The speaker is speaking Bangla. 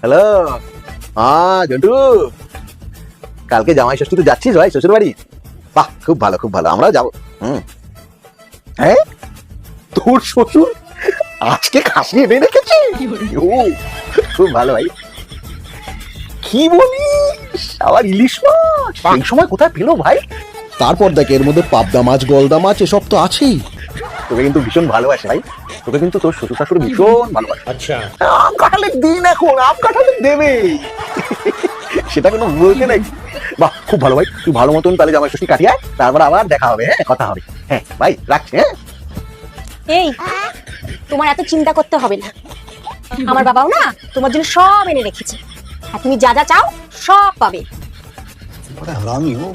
হ্যালো, জন্টু, কালকে জামাই ষষ্ঠীতে যাচ্ছিস ভাই শ্বশুর বাড়ি? বাহ, খুব ভালো খুব ভালো, আমরাও যাবো। হ্যাঁ, তোর শ্বশুর আজকে খাসি এনে রেখেছে? ও, খুব ভালো ভাই। কি বলিস, আবার ইলিশ মাছ এই সময় কোথায় পেলো ভাই? তারপর দেখ এর মধ্যে পাবদা মাছ, গলদা মাছ এসব তো আছেই। তোকে কিন্তু ভীষণ ভালোবাসে ভাই, তোকে কিন্তু তোর শ্বশুর শাশুড়ি ভীষণ ভালোবাসে। আচ্ছা, আম কাঁঠালের দিন, এখন আম কাঁঠালের দেবে, সেটা কোনো বলতে নাই। বাহ, খুব ভালো ভাই, তুই ভালো মতন তাহলে জামাই ষষ্ঠী কাটিয়ে আয়, তারপর আবার দেখা হবে। হ্যাঁ, কথা হবে। হ্যাঁ ভাই, রাখছি। হ্যাঁ, এই, তোমার এত চিন্তা করতে হবে না। আমার বাবাও না তোমার জন্য সব এনে রেখেছে, আর তুমি যা যা চাও সব পাবে। বড় হারামি ও।